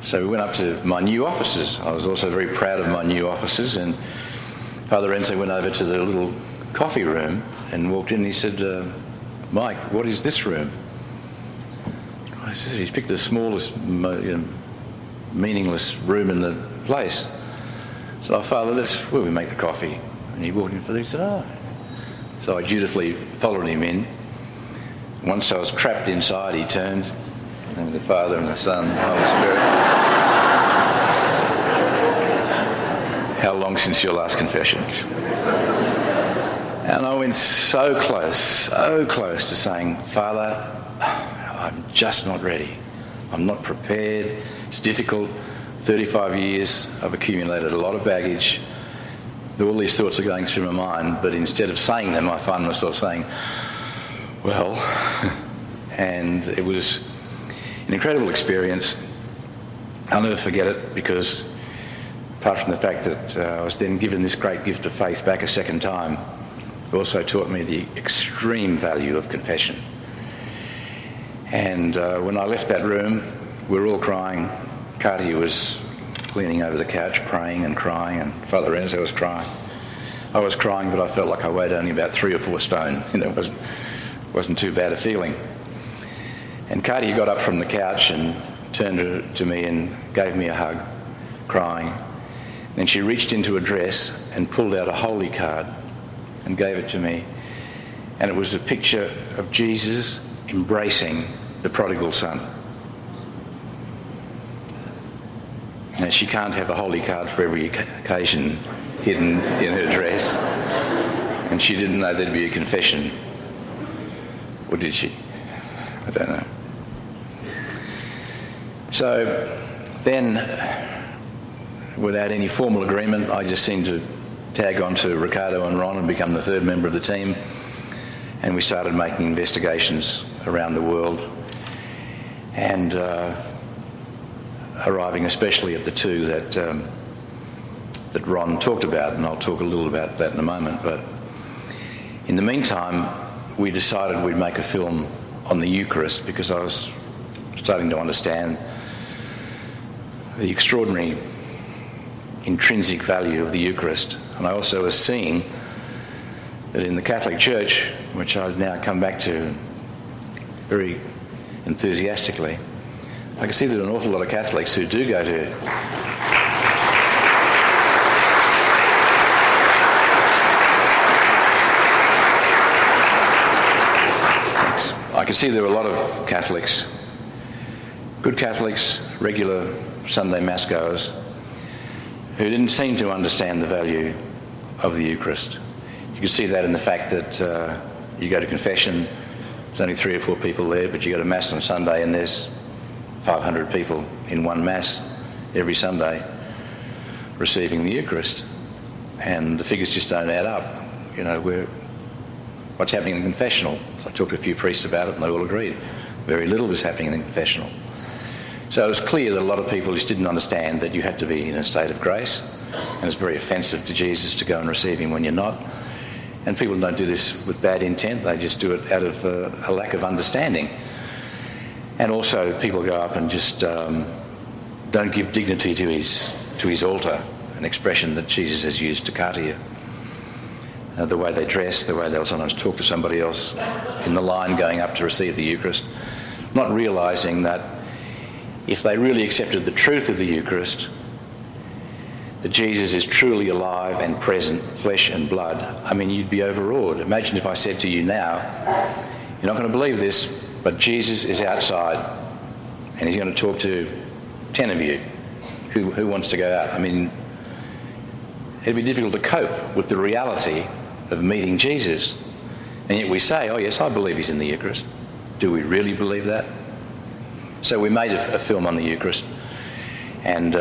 So we went up to my new officers. I was also very proud of my new officers, and Father Renzo went over to the little coffee room and walked in and he said, "Mike, what is this room?" I said, "He's picked the smallest, meaningless room in the place." So, "Oh, Father, that's where we make the coffee." And he walked in for he said, "Oh." So I dutifully followed him in. Once I was trapped inside, he turned, and the Father and the Son, the Holy Spirit. "How long since your last confession?" And I went so close to saying, "Father, I'm just not ready. I'm not prepared. It's difficult. 35 years, I've accumulated a lot of baggage. All these thoughts are going through my mind, but instead of saying them, I find myself saying, well," and it was an incredible experience. I'll never forget it, because apart from the fact that I was then given this great gift of faith back a second time, it also taught me the extreme value of confession. And when I left that room, we were all crying. Cartier was leaning over the couch praying and crying, and Father Renzo was crying. I was crying, but I felt like I weighed only about 3 or 4 stone. It wasn't too bad a feeling. And Cartier got up from the couch and turned to me and gave me a hug, crying. Then she reached into a dress and pulled out a holy card and gave it to me. And it was a picture of Jesus embracing the prodigal son. Now, she can't have a holy card for every occasion hidden in her dress. And she didn't know there'd be a confession. Or did she? I don't know. So then, without any formal agreement, I just seemed to tag on to Ricardo and Ron and become the third member of the team. And we started making investigations around the world, and arriving especially at the two that Ron talked about, and I'll talk a little about that in a moment. But in the meantime, we decided we'd make a film on the Eucharist, because I was starting to understand the extraordinary intrinsic value of the Eucharist. And I also was seeing that in the Catholic Church, which I've now come back to very enthusiastically, I can see that an awful lot of Catholics who do go to I can see there are a lot of Catholics, good Catholics, regular Sunday Mass goers, who didn't seem to understand the value of the Eucharist. You can see that in the fact that you go to confession, there's only 3 or 4 people there, but you go to Mass on Sunday and there's 500 people in one Mass every Sunday receiving the Eucharist. And the figures just don't add up. What's happening in the confessional? So I talked to a few priests about it and they all agreed. Very little was happening in the confessional. So it was clear that a lot of people just didn't understand that you had to be in a state of grace, and it's very offensive to Jesus to go and receive him when you're not. And people don't do this with bad intent, they just do it out of a lack of understanding. And also people go up and just don't give dignity to his altar, an expression that Jesus has used to Katia. The way they dress, the way they'll sometimes talk to somebody else in the line going up to receive the Eucharist, not realising that if they really accepted the truth of the Eucharist, that Jesus is truly alive and present, flesh and blood, I mean, you'd be overawed. Imagine if I said to you now, you're not going to believe this, but Jesus is outside and he's going to talk to 10 of you. Who wants to go out? I mean, it'd be difficult to cope with the reality of meeting Jesus. And yet we say, oh yes, I believe he's in the Eucharist. Do we really believe that? So we made a film on the Eucharist, and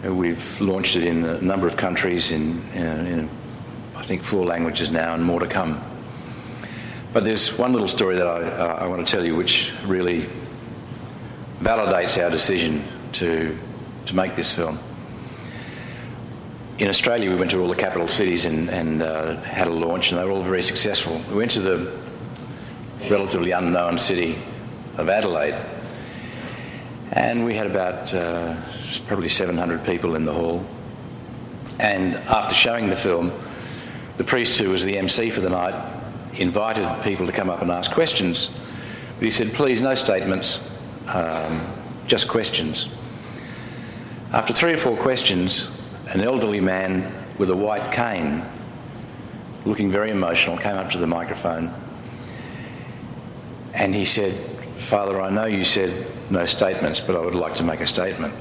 we've launched it in a number of countries in I think 4 languages now, and more to come. But there's one little story that I want to tell you which really validates our decision to make this film. In Australia, we went to all the capital cities and had a launch, and they were all very successful. We went to the relatively unknown city of Adelaide, and we had about probably 700 people in the hall. And after showing the film, the priest who was the MC for the night invited people to come up and ask questions. But he said, please, no statements, just questions. After 3 or 4 questions, an elderly man with a white cane, looking very emotional, came up to the microphone and he said, Father, I know you said no statements, but I would like to make a statement.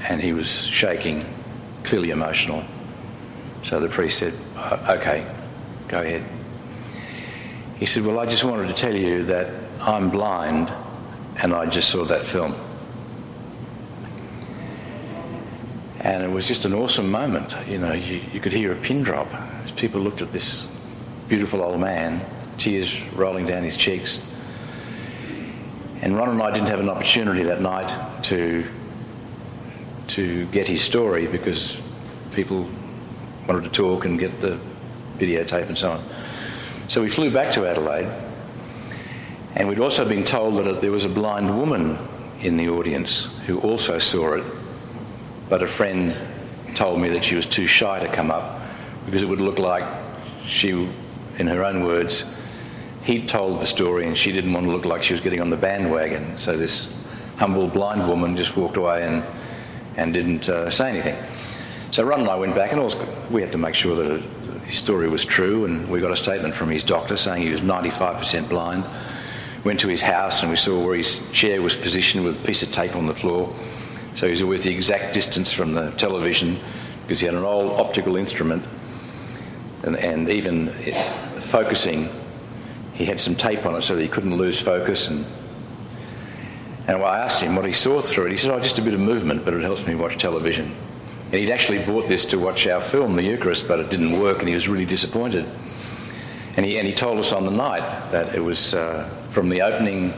And he was shaking, clearly emotional. So the priest said, okay, go ahead. He said, well, I just wanted to tell you that I'm blind and I just saw that film. And it was just an awesome moment. You know, you could hear a pin drop as people looked at this beautiful old man, tears rolling down his cheeks. And Ron and I didn't have an opportunity that night to get his story because people wanted to talk and get the videotape and so on. So we flew back to Adelaide, and we'd also been told that there was a blind woman in the audience who also saw it, but a friend told me that she was too shy to come up because it would look like she, in her own words, he'd told the story and she didn't want to look like she was getting on the bandwagon. So this humble blind woman just walked away and didn't say anything. So Ron and I went back, and also we had to make sure that his story was true, and we got a statement from his doctor saying he was 95% blind. Went to his house and we saw where his chair was positioned with a piece of tape on the floor. So he was with the exact distance from the television because he had an old optical instrument, and even focusing, he had some tape on it so that he couldn't lose focus. And I asked him what he saw through it. He said, oh, just a bit of movement, but it helps me watch television. And he'd actually bought this to watch our film, The Eucharist, but it didn't work, and he was really disappointed. And he told us on the night that it was from the opening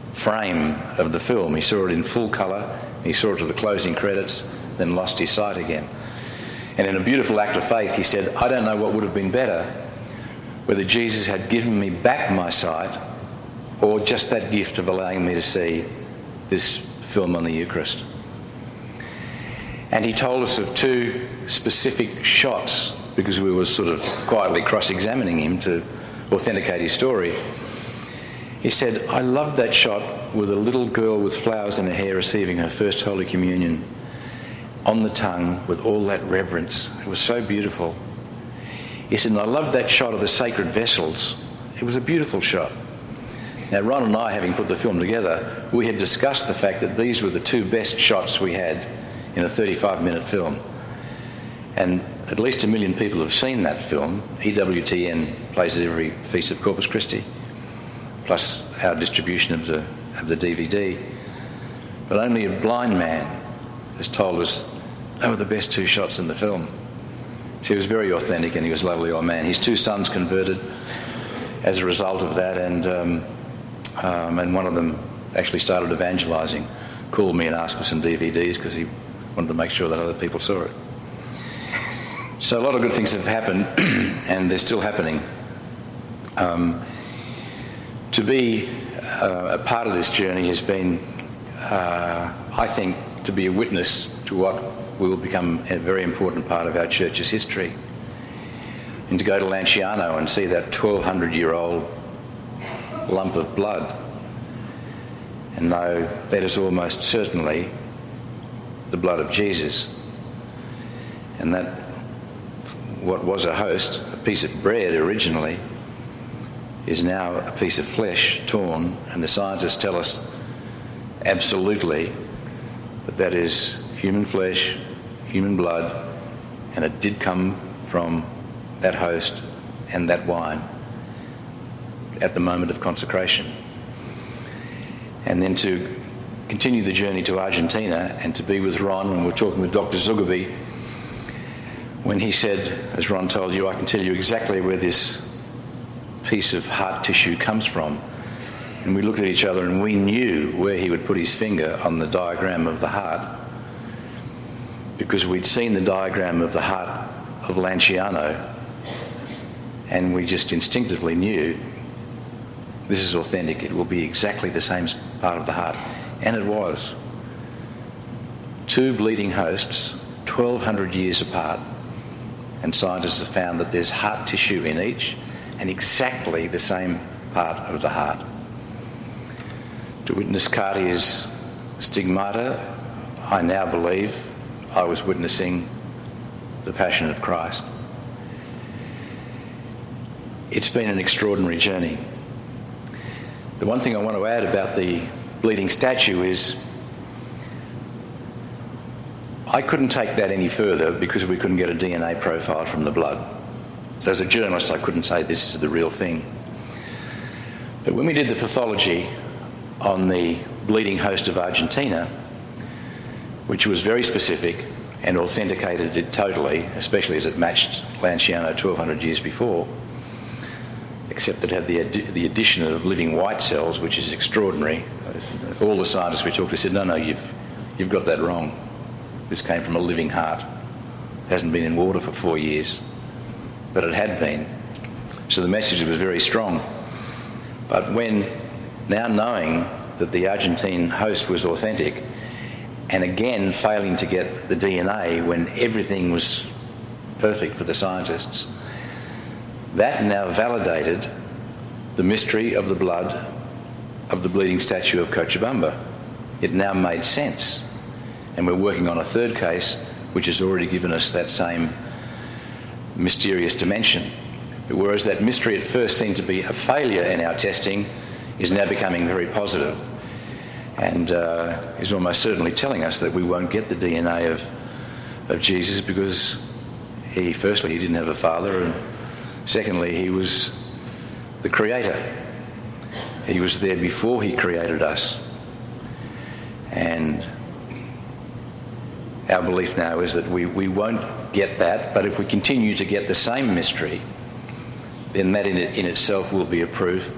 frame of the film. He saw it in full colour, he saw it to the closing credits, then lost his sight again. And in a beautiful act of faith, he said, I don't know what would have been better, whether Jesus had given me back my sight or just that gift of allowing me to see this film on the Eucharist. And he told us of 2 specific shots, because we were sort of quietly cross-examining him to authenticate his story. He said, I loved that shot with a little girl with flowers in her hair receiving her first Holy Communion on the tongue with all that reverence. It was so beautiful. He said, and I loved that shot of the sacred vessels. It was a beautiful shot. Now, Ron and I, having put the film together, we had discussed the fact that these were the 2 best shots we had in a 35-minute film. And at least 1 million people have seen that film. EWTN plays it every Feast of Corpus Christi, plus our distribution of the DVD. But only a blind man has told us they were the best 2 shots in the film. So he was very authentic, and he was a lovely old man. His 2 sons converted as a result of that, and one of them actually started evangelising, called me and asked for some DVDs because he wanted to make sure that other people saw it. So a lot of good things have happened, and they're still happening. To be a part of this journey has been I think, to be a witness to what will become a very important part of our church's history. And to go to Lanciano and see that 1,200-year-old lump of blood and know that is almost certainly the blood of Jesus, and that what was a host, a piece of bread originally, is now a piece of flesh torn, and the scientists tell us absolutely that that is human flesh, human blood, and it did come from that host and that wine at the moment of consecration. And then to continue the journey to Argentina and to be with Ron, when we're talking with Dr. Zugaby, when he said, as Ron told you, I can tell you exactly where this piece of heart tissue comes from. And we looked at each other and we knew where he would put his finger on the diagram of the heart, because we'd seen the diagram of the heart of Lanciano, and we just instinctively knew this is authentic. It will be exactly the same part of the heart. And it was. 2 bleeding hosts, 1,200 years apart, and scientists have found that there's heart tissue in each and exactly the same part of the heart. To witness Cartier's stigmata, I now believe I was witnessing the Passion of Christ. It's been an extraordinary journey. The one thing I want to add about the bleeding statue is I couldn't take that any further because we couldn't get a DNA profile from the blood. So as a journalist, I couldn't say this is the real thing. But when we did the pathology on the bleeding host of Argentina, which was very specific and authenticated it totally, especially as it matched Lanciano 1,200 years before, except it had the addition of living white cells, which is extraordinary. All the scientists we talked to said, no, you've got that wrong. This came from a living heart. It hasn't been in water for 4 years, but it had been. So the message was very strong. But when, now knowing that the Argentine host was authentic, and again failing to get the DNA when everything was perfect for the scientists, that now validated the mystery of the blood of the bleeding statue of Cochabamba. It now made sense. And we're working on a third case, which has already given us that same mysterious dimension. Whereas that mystery at first seemed to be a failure in our testing, is now becoming very positive, and is almost certainly telling us that we won't get the DNA of Jesus because firstly, he didn't have a father, and secondly, he was the creator. He was there before he created us. And our belief now is that we won't get that, but if we continue to get the same mystery, then that in itself will be a proof.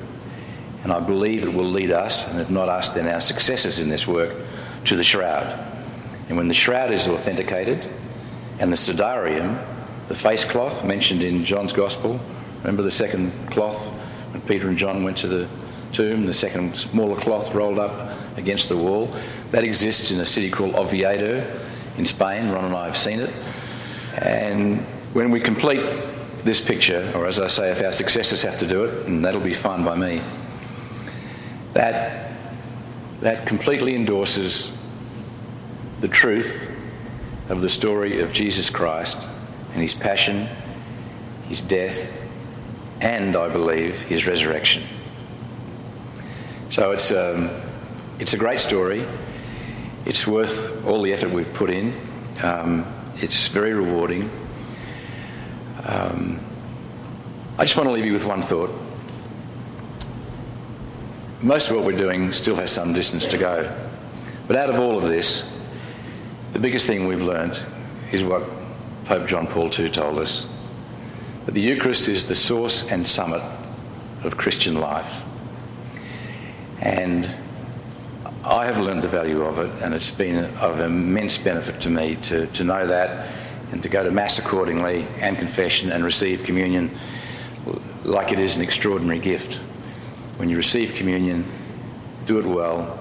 And I believe it will lead us, and if not us, then our successors in this work, to the shroud. And when the shroud is authenticated, and the sudarium, the face cloth mentioned in John's Gospel, remember the second cloth when Peter and John went to the tomb, the second smaller cloth rolled up against the wall, that exists in a city called Oviedo in Spain. Ron and I have seen it. And when we complete this picture, or as I say, if our successors have to do it, and that'll be fine by me, that completely endorses the truth of the story of Jesus Christ and his passion, his death, and I believe his resurrection. So it's a great story. It's worth all the effort we've put in. It's very rewarding. I just want to leave you with one thought. Most of what we're doing still has some distance to go. But out of all of this, the biggest thing we've learned is what Pope John Paul II told us, that the Eucharist is the source and summit of Christian life. And I have learned the value of it, and it's been of immense benefit to me to know that, and to go to Mass accordingly, and confession, and receive communion like it is an extraordinary gift. When you receive communion, do it well,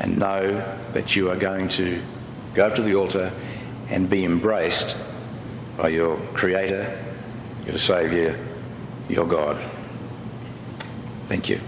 and know that you are going to go up to the altar and be embraced by your Creator, your Saviour, your God. Thank you.